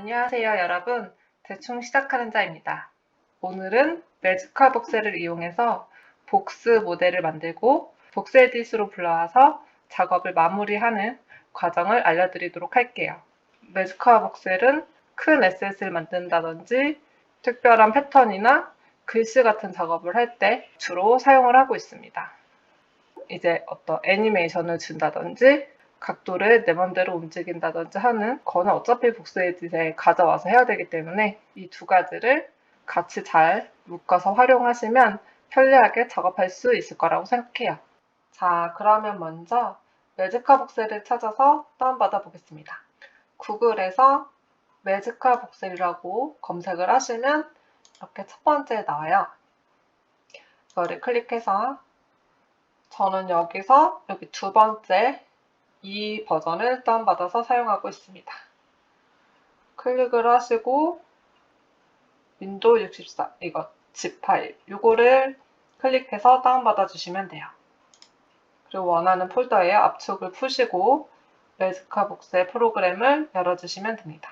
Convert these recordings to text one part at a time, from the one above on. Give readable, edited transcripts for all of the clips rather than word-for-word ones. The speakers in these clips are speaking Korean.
안녕하세요, 여러분. 대충 시작하는 자입니다. 오늘은 매지컬 복셀을 이용해서 복스 모델을 만들고 복스 에딧으로 불러와서 작업을 마무리하는 과정을 알려드리도록 할게요. 매지컬 복셀은 큰 에셋을 만든다든지 특별한 패턴이나 글씨 같은 작업을 할 때 주로 사용을 하고 있습니다. 이제 어떤 애니메이션을 준다든지 각도를 내 맘대로 움직인다든지 하는 거는 어차피 복스 에딧에 가져와서 해야 되기 때문에 이 두 가지를 같이 잘 묶어서 활용하시면 편리하게 작업할 수 있을 거라고 생각해요. 자, 그러면 먼저 매지컬 복셀을 찾아서 다운받아 보겠습니다. 구글에서 매지컬 복셀이라고 검색을 하시면 이렇게 첫 번째에 나와요. 이거를 클릭해서 저는 여기서 여기 두 번째 이 버전을 다운받아서 사용하고 있습니다. 클릭을 하시고 윈도우 64 이거 zip 파일 이거를 클릭해서 다운받아 주시면 돼요. 그리고 원하는 폴더에 압축을 푸시고 매지컬 복셀 프로그램을 열어주시면 됩니다.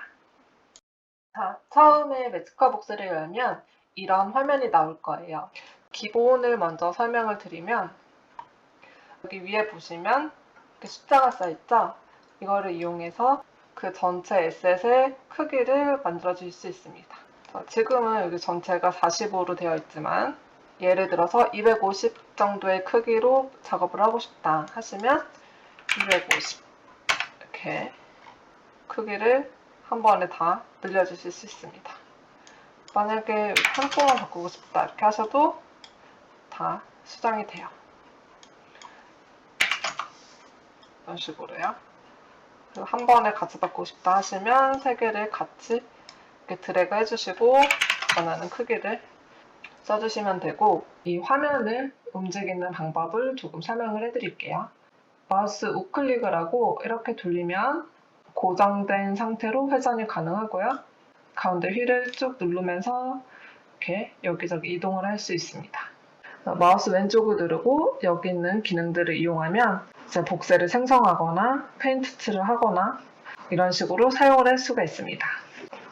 자, 처음에 매지컬 복셀을 열면 이런 화면이 나올 거예요. 기본을 먼저 설명을 드리면 여기 위에 보시면 이렇게 숫자가 써있죠? 이거를 이용해서 그 전체 에셋의 크기를 만들어 주실 수 있습니다. 지금은 여기 전체가 45로 되어 있지만 예를 들어서 250 정도의 크기로 작업을 하고 싶다 하시면 250 이렇게 크기를 한 번에 다 늘려주실 수 있습니다. 만약에 한쪽만 바꾸고 싶다 이렇게 하셔도 다 수정이 돼요. 이런 식으로요. 그리고 한 번에 같이 바꾸고 싶다 하시면 세 개를 같이 이렇게 드래그 해주시고 원하는 크기를 써주시면 되고 이 화면을 움직이는 방법을 조금 설명을 해드릴게요. 마우스 우클릭을 하고 이렇게 돌리면 고정된 상태로 회전이 가능하고요. 가운데 휠을 쭉 누르면서 이렇게 여기저기 이동을 할 수 있습니다. 마우스 왼쪽을 누르고 여기 있는 기능들을 이용하면 이제 복셀을 생성하거나 페인트 칠을 하거나 이런 식으로 사용을 할 수가 있습니다.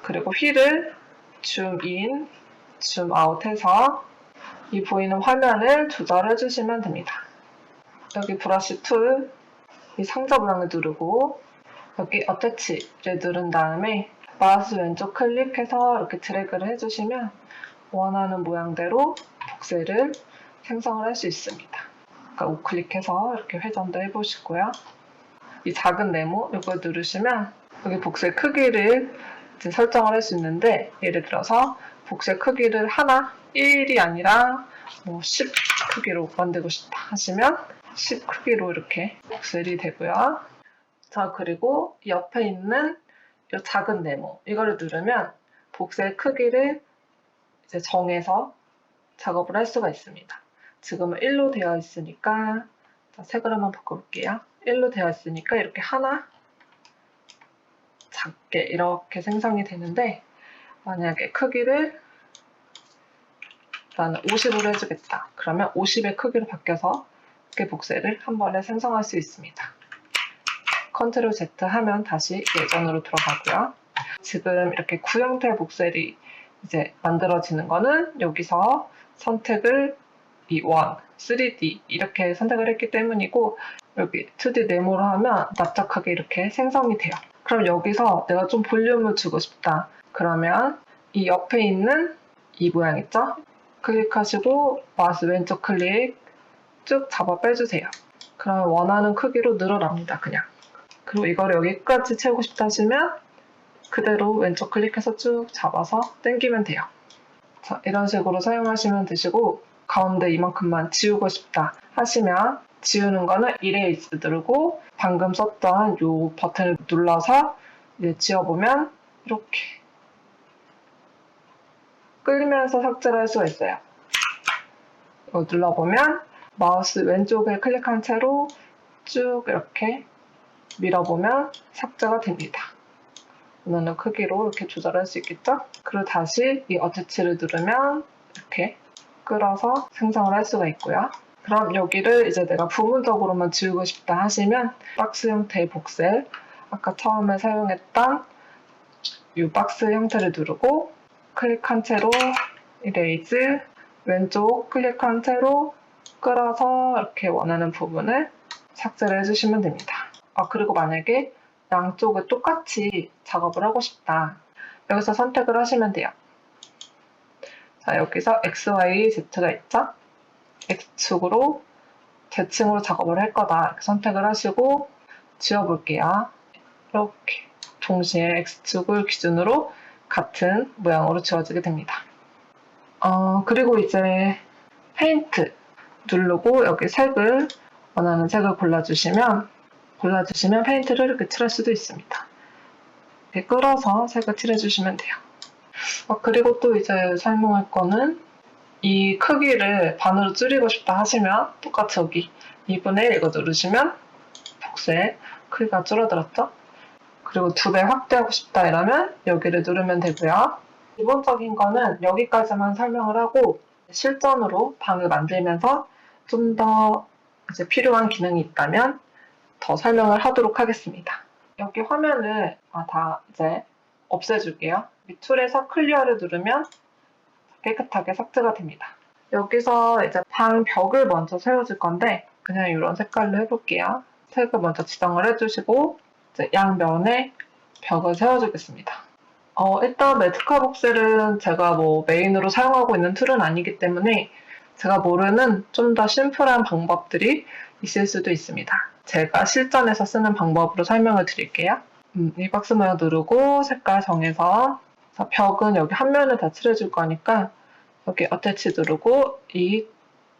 그리고 휠을 줌인, 줌아웃 해서 이 보이는 화면을 조절해 주시면 됩니다. 여기 브러쉬 툴, 이 상자 모양을 누르고 여기 어태치를 누른 다음에 마우스 왼쪽 클릭해서 이렇게 드래그를 해주시면 원하는 모양대로 복셀을 생성을 할 수 있습니다. 그러니까 우클릭해서 이렇게 회전도 해보시고요. 이 작은 네모 이걸 누르시면 여기 복셀 크기를 이제 설정을 할 수 있는데 예를 들어서 복셀 크기를 하나 1이 아니라 뭐 10 크기로 만들고 싶다 하시면 10 크기로 이렇게 복셀이 되고요. 자, 그리고 옆에 있는 이 작은 네모 이거를 누르면 복셀 크기를 이제 정해서 작업을 할 수가 있습니다. 지금은 1로 되어 있으니까 색을 한번 바꿔볼게요. 1로 되어 있으니까 이렇게 하나 작게 이렇게 생성이 되는데 만약에 크기를 나는 50으로 해주겠다. 그러면 50의 크기로 바뀌어서 이렇게 복셀을 한 번에 생성할 수 있습니다. 컨트롤 Z 하면 다시 예전으로 돌아가고요. 지금 이렇게 구형태 복셀이 이제 만들어지는 거는 여기서 선택을 1, 3D 이렇게 선택을 했기 때문이고 여기 2D 네모로 하면 납작하게 이렇게 생성이 돼요. 그럼 여기서 내가 좀 볼륨을 주고 싶다. 그러면 이 옆에 있는 이 모양 있죠? 클릭하시고 마우스 왼쪽 클릭 쭉 잡아 빼주세요. 그러면 원하는 크기로 늘어납니다. 그냥. 그리고 이거를 여기까지 채우고 싶다 하시면 그대로 왼쪽 클릭해서 쭉 잡아서 당기면 돼요. 자, 이런 식으로 사용하시면 되시고 가운데 이만큼만 지우고 싶다 하시면 지우는 거는 이레이즈 누르고 방금 썼던 이 버튼을 눌러서 이제 지워보면 이렇게 끌리면서 삭제를 할 수가 있어요. 이거 눌러보면 마우스 왼쪽을 클릭한 채로 쭉 이렇게 밀어보면 삭제가 됩니다. 원하는 크기로 이렇게 조절할 수 있겠죠? 그리고 다시 이 어태치를 누르면 이렇게 끌어서 생성을 할 수가 있고요. 그럼 여기를 이제 내가 부분적으로만 지우고 싶다 하시면 박스 형태의 복셀 아까 처음에 사용했던 이 박스 형태를 누르고 클릭한 채로 이레이즈, 왼쪽 클릭한 채로 끌어서 이렇게 원하는 부분을 삭제를 해주시면 됩니다. 그리고 만약에 양쪽을 똑같이 작업을 하고 싶다. 여기서 선택을 하시면 돼요. 자, 여기서 X, Y, Z가 있죠? X축으로 대칭으로 작업을 할 거다. 이렇게 선택을 하시고 지워볼게요. 이렇게 동시에 X축을 기준으로 같은 모양으로 지워지게 됩니다. 그리고 이제 페인트 누르고 여기 색을 원하는 색을 골라주시면 페인트를 이렇게 칠할 수도 있습니다. 이렇게 끌어서 색을 칠해주시면 돼요. 그리고 또 이제 설명할 거는 이 크기를 반으로 줄이고 싶다 하시면 똑같이 여기 2분의 1 이거 누르시면 복수의 크기가 줄어들었죠? 그리고 2배 확대하고 싶다 이러면 여기를 누르면 되고요. 기본적인 거는 여기까지만 설명을 하고 실전으로 방을 만들면서 좀 더 이제 필요한 기능이 있다면 더 설명을 하도록 하겠습니다. 여기 화면을 다 이제 없애줄게요. 툴에서 클리어를 누르면 깨끗하게 삭제가 됩니다. 여기서 이제 방 벽을 먼저 세워줄 건데 그냥 이런 색깔로 해볼게요. 색을 먼저 지정을 해주시고 이제 양면에 벽을 세워주겠습니다. 일단 매트카복셀은 제가 메인으로 사용하고 있는 툴은 아니기 때문에 제가 모르는 좀 더 심플한 방법들이 있을 수도 있습니다. 제가 실전에서 쓰는 방법으로 설명을 드릴게요. 이 박스 모양 누르고 색깔 정해서 벽은 여기 한 면을 다 칠해줄 거니까 여기 어태치 누르고 이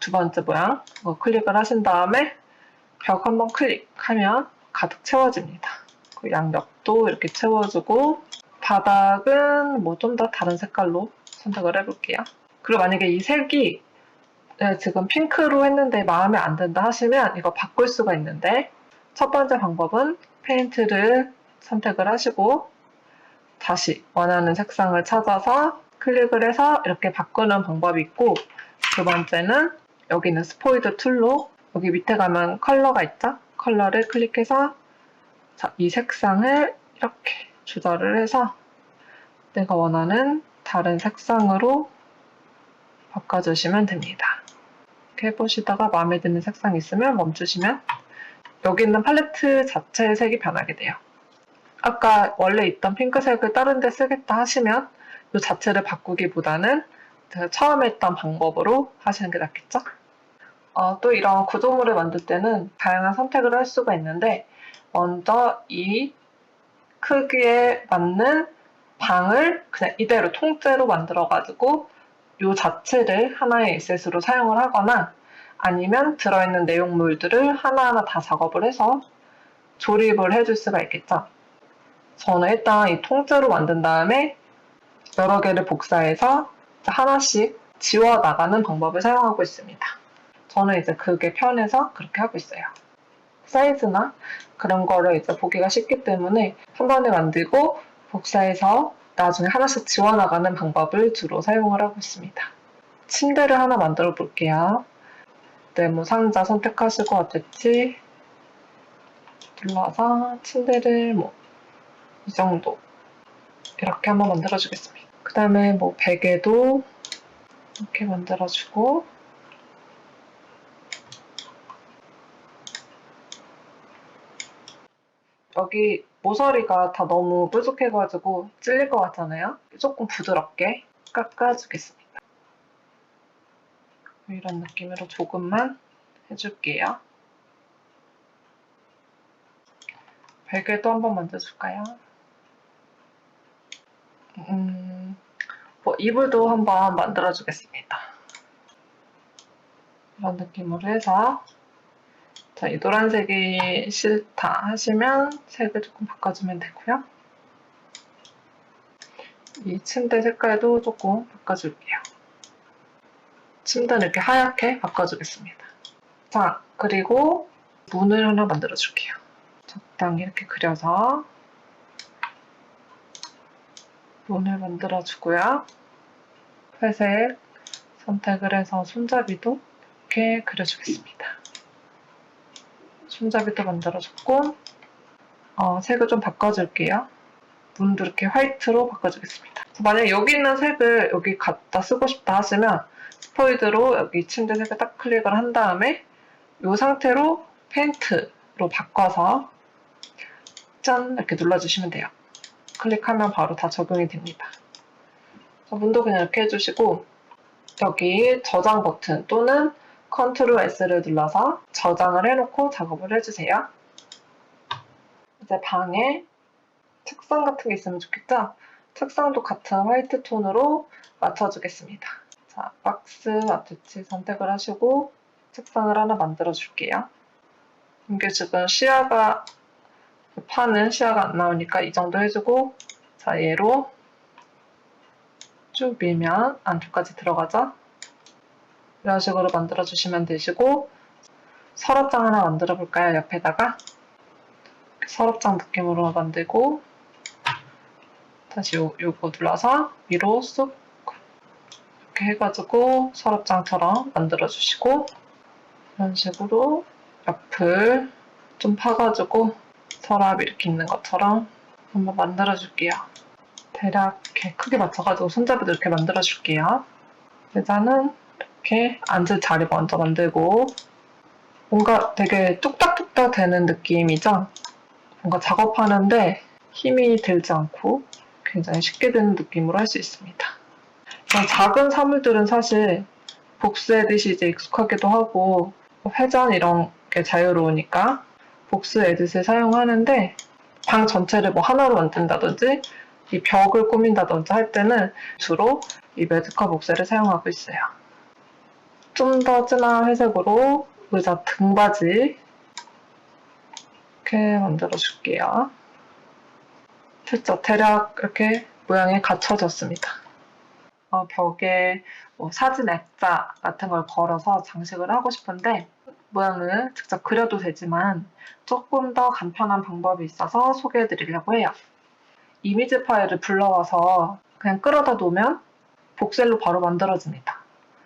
두 번째 모양 이거 클릭을 하신 다음에 벽 한번 클릭하면 가득 채워집니다. 양옆도 이렇게 채워주고 바닥은 좀 더 다른 색깔로 선택을 해볼게요. 그리고 만약에 이 색이 지금 핑크로 했는데 마음에 안 든다 하시면 이거 바꿀 수가 있는데 첫 번째 방법은 페인트를 선택을 하시고 다시 원하는 색상을 찾아서 클릭을 해서 이렇게 바꾸는 방법이 있고 두 번째는 여기 있는 스포이드 툴로 여기 밑에 가면 컬러가 있죠? 컬러를 클릭해서 이 색상을 이렇게 조절을 해서 내가 원하는 다른 색상으로 바꿔주시면 됩니다. 이렇게 해보시다가 마음에 드는 색상이 있으면 멈추시면 여기 있는 팔레트 자체의 색이 변하게 돼요. 아까 원래 있던 핑크색을 다른 데 쓰겠다 하시면 이 자체를 바꾸기보다는 제가 처음에 했던 방법으로 하시는 게 낫겠죠? 또 이런 구조물을 만들 때는 다양한 선택을 할 수가 있는데 먼저 이 크기에 맞는 방을 그냥 이대로 통째로 만들어가지고 이 자체를 하나의 에셋으로 사용을 하거나 아니면 들어있는 내용물들을 하나하나 다 작업을 해서 조립을 해줄 수가 있겠죠. 저는 일단 이 통째로 만든 다음에 여러 개를 복사해서 하나씩 지워나가는 방법을 사용하고 있습니다. 저는 이제 그게 편해서 그렇게 하고 있어요. 사이즈나 그런 거를 이제 보기가 쉽기 때문에 한 번에 만들고 복사해서 나중에 하나씩 지워나가는 방법을 주로 사용을 하고 있습니다. 침대를 하나 만들어 볼게요. 네모 상자 선택하시고 어땠지? 눌러서 침대를 이 정도 이렇게 한번 만들어 주겠습니다. 그 다음에 베개도 이렇게 만들어 주고 여기 모서리가 다 너무 뾰족해가지고 찔릴 것 같잖아요. 조금 부드럽게 깎아주겠습니다. 이런 느낌으로 조금만 해줄게요. 베개도 한번 만져줄까요? 이불도 한번 만들어주겠습니다. 이런 느낌으로 해서 이 노란색이 싫다 하시면 색을 조금 바꿔주면 되고요. 이 침대 색깔도 조금 바꿔줄게요. 침대는 이렇게 하얗게 바꿔주겠습니다. 자, 그리고 문을 하나 만들어줄게요. 적당히 이렇게 그려서 문을 만들어주고요. 회색 선택을 해서 손잡이도 이렇게 그려주겠습니다. 손잡이도 만들어줬고 색을 좀 바꿔줄게요. 문도 이렇게 화이트로 바꿔주겠습니다. 만약에 여기 있는 색을 여기 갖다 쓰고 싶다 하시면 스포이드로 여기 침대 색을 딱 클릭을 한 다음에 이 상태로 페인트로 바꿔서 짠 이렇게 눌러주시면 돼요. 클릭하면 바로 다 적용이 됩니다. 문도 그냥 이렇게 해주시고 여기 저장 버튼 또는 컨트롤 S를 눌러서 저장을 해놓고 작업을 해주세요. 이제 방에 책상 같은 게 있으면 좋겠죠? 책상도 같은 화이트 톤으로 맞춰주겠습니다. 자, 박스 마트치 선택을 하시고 책상을 하나 만들어 줄게요. 이게 지금 시야가 판은 시야가 안 나오니까 이 정도 해주고 자 얘로 쭉 밀면 안쪽까지 들어가죠? 이런 식으로 만들어 주시면 되시고 서랍장 하나 만들어 볼까요? 옆에다가 서랍장 느낌으로 만들고 다시 요거 눌러서 위로 쑥 이렇게 해가지고 서랍장처럼 만들어 주시고 이런 식으로 옆을 좀 파가지고 서랍 이렇게 있는 것처럼 한번 만들어 줄게요. 대략 이렇게 크게 맞춰가지고 손잡이도 이렇게 만들어 줄게요. 일단은 이렇게 앉을 자리 먼저 만들고 뭔가 되게 뚝딱뚝딱 되는 느낌이죠? 뭔가 작업하는데 힘이 들지 않고 굉장히 쉽게 되는 느낌으로 할 수 있습니다. 작은 사물들은 사실 복스 에딧이 이제 익숙하기도 하고 회전 이런 게 자유로우니까 복스 에딧을 사용하는데 방 전체를 뭐 하나로 만든다든지 이 벽을 꾸민다든지 할 때는 주로 이 매지컬 복스를 사용하고 있어요. 좀 더 진한 회색으로 의자 등받이 이렇게 만들어 줄게요. 됐죠? 대략 이렇게 모양이 갖춰졌습니다. 벽에 뭐 사진 액자 같은 걸 걸어서 장식을 하고 싶은데 모양을 직접 그려도 되지만 조금 더 간편한 방법이 있어서 소개해 드리려고 해요. 이미지 파일을 불러와서 그냥 끌어다 놓으면 복셀로 바로 만들어집니다.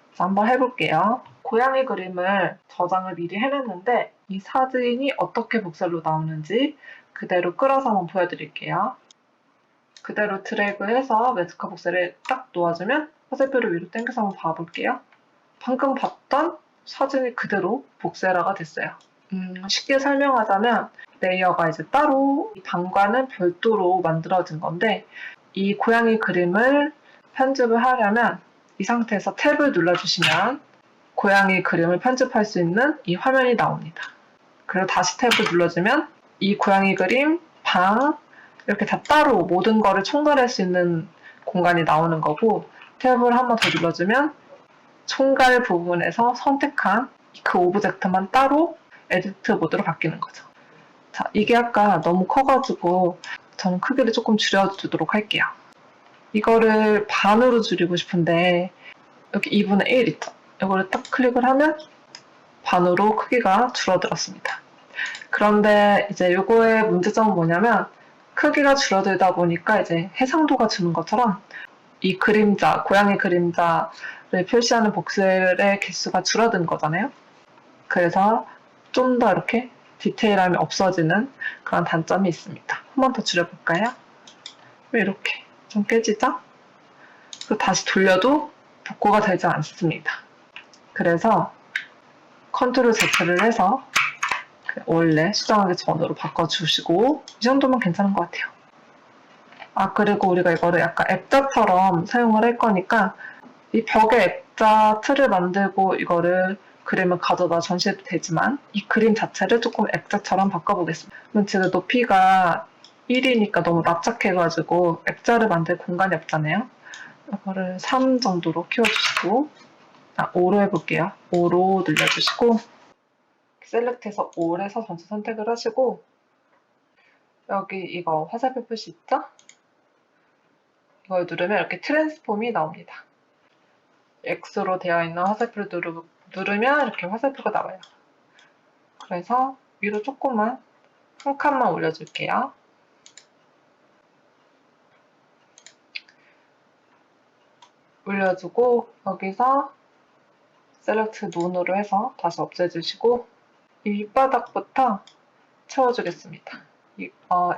그래서 한번 해볼게요. 고양이 그림을 저장을 미리 해놨는데 이 사진이 어떻게 복셀로 나오는지 그대로 끌어서 한번 보여드릴게요. 그대로 드래그해서 매지컬 복셀을 딱 놓아주면 화살표를 위로 당겨서 한번 봐볼게요. 방금 봤던 사진이 그대로 복셀화가 됐어요. 쉽게 설명하자면 레이어가 이제 따로 방과는 별도로 만들어진 건데 이 고양이 그림을 편집을 하려면 이 상태에서 탭을 눌러주시면 고양이 그림을 편집할 수 있는 이 화면이 나옵니다. 그리고 다시 탭을 눌러주면 이 고양이 그림, 방 이렇게 다 따로 모든 거를 총괄할 수 있는 공간이 나오는 거고 탭을 한 번 더 눌러주면 총괄 부분에서 선택한 그 오브젝트만 따로 에디트 모드로 바뀌는 거죠. 자, 이게 아까 너무 커가지고 저는 크기를 조금 줄여주도록 할게요. 이거를 반으로 줄이고 싶은데 여기 2분의 1 있죠? 이거를 딱 클릭을 하면 반으로 크기가 줄어들었습니다. 그런데 이제 이거의 문제점은 뭐냐면 크기가 줄어들다 보니까 이제 해상도가 주는 것처럼 이 그림자, 고양이 그림자를 표시하는 복셀의 개수가 줄어든 거잖아요. 그래서 좀 더 이렇게 디테일함이 없어지는 그런 단점이 있습니다. 한 번 더 줄여볼까요? 이렇게 좀 깨지죠? 그리고 다시 돌려도 복구가 되지 않습니다. 그래서 컨트롤 Z를 해서 원래 수정하기 전으로 바꿔주시고 이 정도면 괜찮은 것 같아요. 그리고 우리가 이거를 약간 액자처럼 사용을 할 거니까 이 벽에 액자 틀을 만들고 이거를 그림을 가져다 전시해도 되지만 이 그림 자체를 조금 액자처럼 바꿔보겠습니다. 지금 높이가 1이니까 너무 납작해가지고 액자를 만들 공간이 없잖아요. 이거를 3 정도로 키워주시고 5로 해볼게요. 5로 늘려주시고 셀렉트해서 5를 해서 전체 선택을 하시고 여기 이거 화살표 표시 있죠? 이걸 누르면 이렇게 트랜스폼이 나옵니다. X로 되어 있는 화살표를 누르면 이렇게 화살표가 나와요. 그래서 위로 조금만 한 칸만 올려줄게요. 올려주고 여기서 셀렉트 논으로 해서 다시 없애주시고 이 윗바닥부터 채워주겠습니다.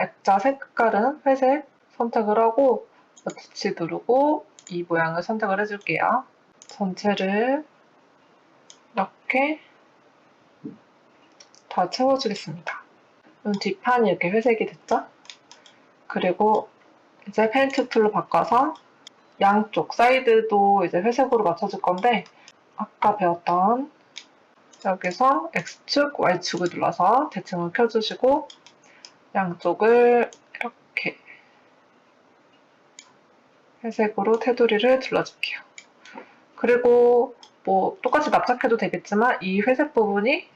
액자 색깔은 회색, 선택을 하고 터치 누르고 이 모양을 선택을 해줄게요. 전체를 이렇게 다 채워주겠습니다. 뒷판이 이렇게 회색이 됐죠? 그리고 이제 페인트 툴로 바꿔서 양쪽 사이드도 이제 회색으로 맞춰줄 건데 아까 배웠던 여기서 X축, Y축을 눌러서 대칭을 켜주시고 양쪽을 이렇게 회색으로 테두리를 둘러줄게요. 그리고 뭐 똑같이 납작해도 되겠지만 이 회색 부분이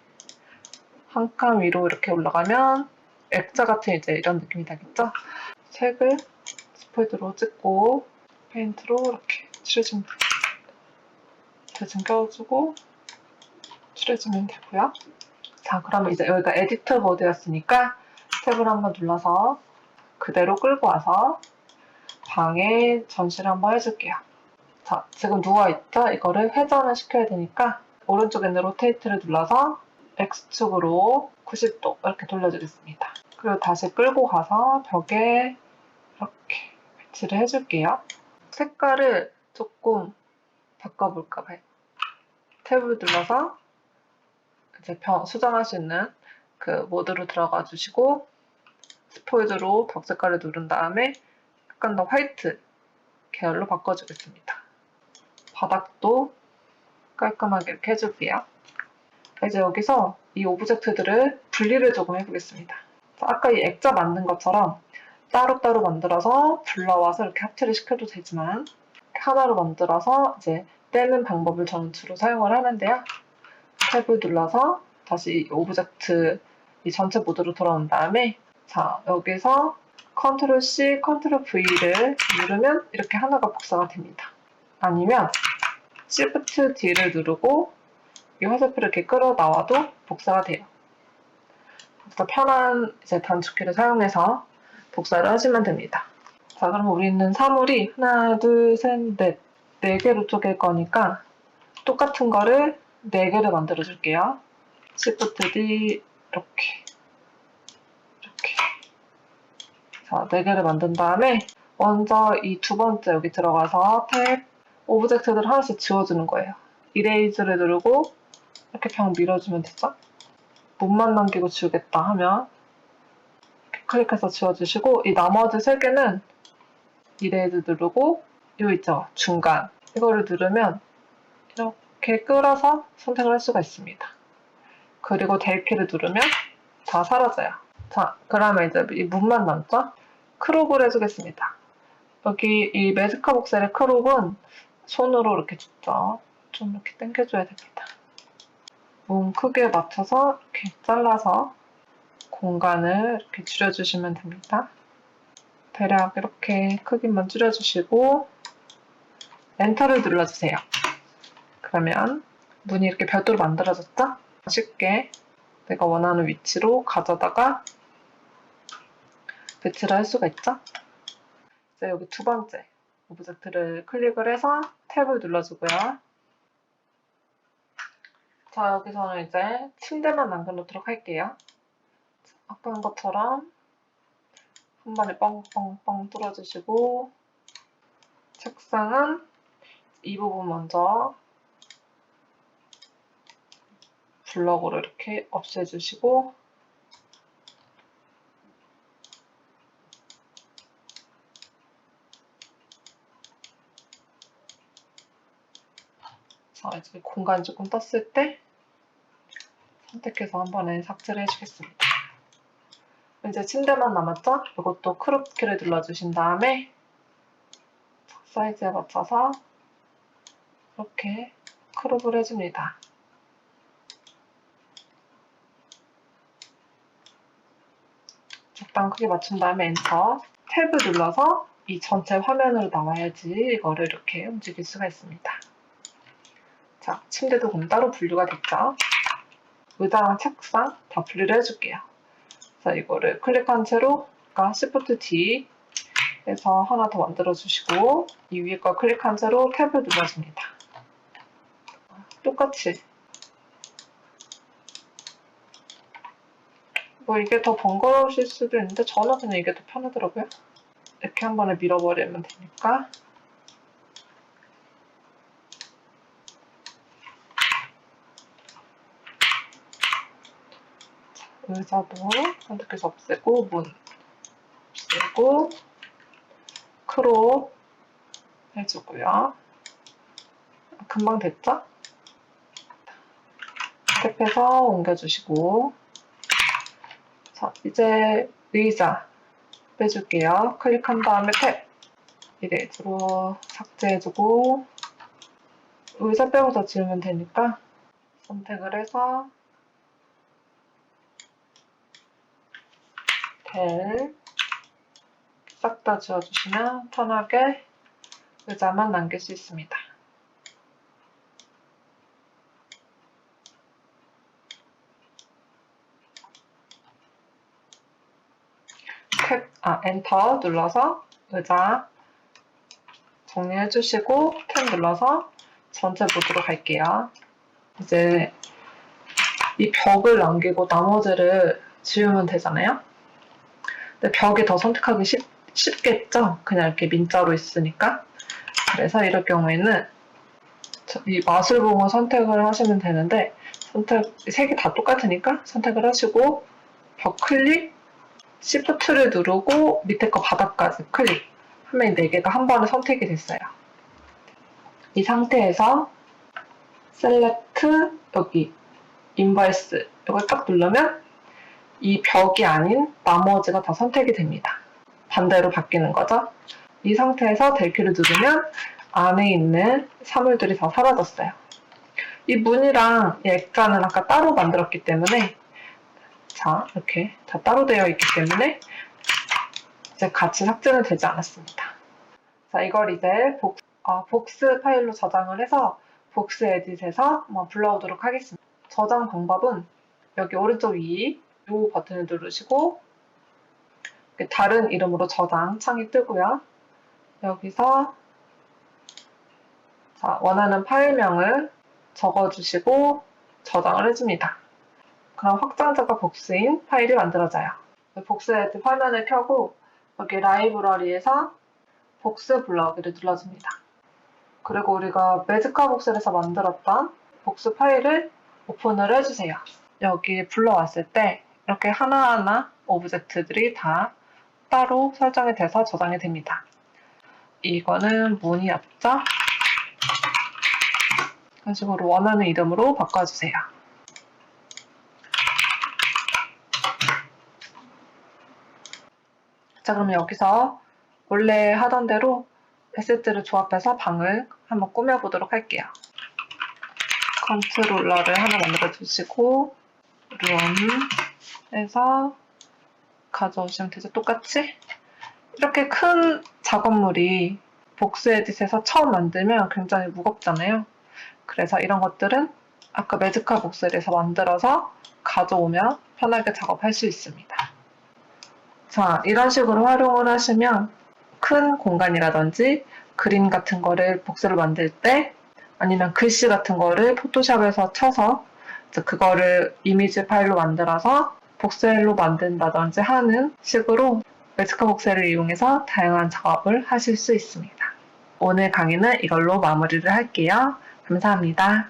한 칸 위로 이렇게 올라가면 액자 같은 이제 이런 느낌이 나겠죠? 색을 스포이드로 찍고 페인트로 이렇게 칠해주면 돼요. 대칭 껴주고 칠해주면 되고요. 자, 그러면 이제 여기가 에디트 모드였으니까 탭을 한번 눌러서 그대로 끌고 와서 방에 전시를 한번 해줄게요. 자, 지금 누워있죠? 이거를 회전을 시켜야 되니까 오른쪽에 있는 로테이트를 눌러서 X축으로 90도 이렇게 돌려주겠습니다. 그리고 다시 끌고 가서 벽에 이렇게 배치를 해줄게요. 색깔을 조금 바꿔볼까 봐요. 탭을 눌러서 이제 수정할 수 있는 그 모드로 들어가 주시고 스포이드로 벽 색깔을 누른 다음에 약간 더 화이트 계열로 바꿔주겠습니다. 바닥도 깔끔하게 이렇게 해줄게요. 이제 여기서 이 오브젝트들을 분리를 조금 해보겠습니다. 아까 이 액자 만든 것처럼 따로따로 만들어서 불러와서 이렇게 합체를 시켜도 되지만 하나로 만들어서 이제 떼는 방법을 저는 주로 사용을 하는데요. 탭을 눌러서 다시 오브젝트 이 전체 모드로 돌아온 다음에 자 여기서 컨트롤 C, 컨트롤 V를 누르면 이렇게 하나가 복사가 됩니다. 아니면 Shift D를 누르고 이 화살표를 이렇게 끌어 나와도 복사가 돼요. 더 편한 이제 단축키를 사용해서 복사를 하시면 됩니다. 자, 그럼 우리는 사물이 하나, 둘, 셋, 넷, 4개로 쪼갤 거니까 똑같은 거를 4개를 만들어 줄게요. Shift D 이렇게 자, 4개를 만든 다음에 먼저 이 두 번째 여기 들어가서 탭 오브젝트들 하나씩 지워주는 거예요. 이레이즈를 누르고 이렇게 벽 밀어주면 되죠? 몸만 남기고 지우겠다 하면 이렇게 클릭해서 지워주시고 이 나머지 3개는 이레이즈 누르고 요 있죠? 중간 이거를 누르면 이렇게 끌어서 선택을 할 수가 있습니다. 그리고 델키를 누르면 다 사라져요. 자, 그러면 이제 이 문만 남죠? 크롭을 해주겠습니다. 여기 이 매스카 복셀의 크롭은 손으로 이렇게 줬죠. 좀 이렇게 당겨줘야 됩니다. 문 크기에 맞춰서 이렇게 잘라서 공간을 이렇게 줄여주시면 됩니다. 대략 이렇게 크기만 줄여주시고 엔터를 눌러주세요. 그러면 문이 이렇게 별도로 만들어졌죠? 쉽게 내가 원하는 위치로 가져다가 배치를 할 수가 있죠? 이제 여기 두 번째 오브젝트를 클릭을 해서 탭을 눌러주고요. 자, 여기서는 이제 침대만 남겨놓도록 할게요. 아까 한 것처럼 한 번에 뻥뻥뻥 뚫어주시고 책상은 이 부분 먼저 블럭으로 이렇게 없애주시고 자, 이제 공간이 조금 떴을 때 선택해서 한 번에 삭제를 해주겠습니다. 이제 침대만 남았죠? 이것도 크롭 키를 눌러주신 다음에 사이즈에 맞춰서 이렇게 크롭을 해줍니다. 적당 크기 맞춘 다음에 엔터 탭을 눌러서 이 전체 화면으로 나와야지 이거를 이렇게 움직일 수가 있습니다. 자, 침대도 그럼 따로 분류가 됐죠? 의자랑 책상 다 분리를 해줄게요. 자, 이거를 클릭한 채로 Shift D 해서 하나 더 만들어주시고 이 위에 거 클릭한 채로 탭을 눌러줍니다. 똑같이 뭐 이게 더 번거로우실 수도 있는데 저는 그냥 이게 더 편하더라고요. 이렇게 한 번에 밀어버리면 되니까. 의자도 선택해서 없애고, 문 없애고, 크롭 해주고요. 금방 됐죠? 탭해서 옮겨주시고. 자, 이제 의자 빼줄게요. 클릭한 다음에 탭. 이레이즈로 삭제해주고, 의자 빼고 더 지우면 되니까 선택을 해서 델 싹 다 지워주시면 편하게 의자만 남길 수 있습니다. 엔터 눌러서 의자 정리해주시고 탭 눌러서 전체 모드로 갈게요. 이제 이 벽을 남기고 나머지를 지우면 되잖아요. 근데 벽이 더 선택하기 쉽겠죠? 그냥 이렇게 민자로 있으니까. 그래서 이럴 경우에는 이 마술봉을 선택을 하시면 되는데, 세 개 다 똑같으니까 선택을 하시고 벽 클릭, Shift를 누르고 밑에 거 바닥까지 클릭 하면 4개가 한 번에 선택이 됐어요. 이 상태에서 셀렉트 여기 인버스 이걸 딱 누르면 이 벽이 아닌 나머지가 다 선택이 됩니다. 반대로 바뀌는 거죠. 이 상태에서 델키를 누르면 안에 있는 사물들이 다 사라졌어요. 이 문이랑 이 액자는 아까 따로 만들었기 때문에, 자, 이렇게 다 따로 되어 있기 때문에 이제 같이 삭제는 되지 않았습니다. 자, 이걸 이제 복스 파일로 저장을 해서 복스 에딧에서 한번 불러오도록 하겠습니다. 저장 방법은 여기 오른쪽 위 이 버튼을 누르시고 다른 이름으로 저장 창이 뜨고요. 여기서 자, 원하는 파일명을 적어주시고 저장을 해줍니다. 그럼 확장자가 복스인 파일이 만들어져요. 복스 에딧 화면을 켜고 여기 라이브러리에서 복스 불러오기를 눌러줍니다. 그리고 우리가 매직카복스에서 만들었던 복스 파일을 오픈을 해주세요. 여기 불러왔을 때 이렇게 하나하나 오브젝트들이 다 따로 설정이 돼서 저장이 됩니다. 이거는 문이었죠? 이런 식으로 원하는 이름으로 바꿔주세요. 자, 그럼 여기서 원래 하던 대로 에셋들을 조합해서 방을 한번 꾸며보도록 할게요. 컨트롤러를 하나 만들어 주시고 룸에서 가져오시면 되죠. 똑같이 이렇게 큰 작업물이 복스 에딧에서 처음 만들면 굉장히 무겁잖아요. 그래서 이런 것들은 아까 매직카복스에서 만들어서 가져오면 편하게 작업할 수 있습니다. 자, 이런 식으로 활용을 하시면 큰 공간이라든지 그림 같은 거를 복스를 만들 때, 아니면 글씨 같은 거를 포토샵에서 쳐서 그거를 이미지 파일로 만들어서 복셀로 만든다든지 하는 식으로 매직카복스를 이용해서 다양한 작업을 하실 수 있습니다. 오늘 강의는 이걸로 마무리를 할게요. 감사합니다.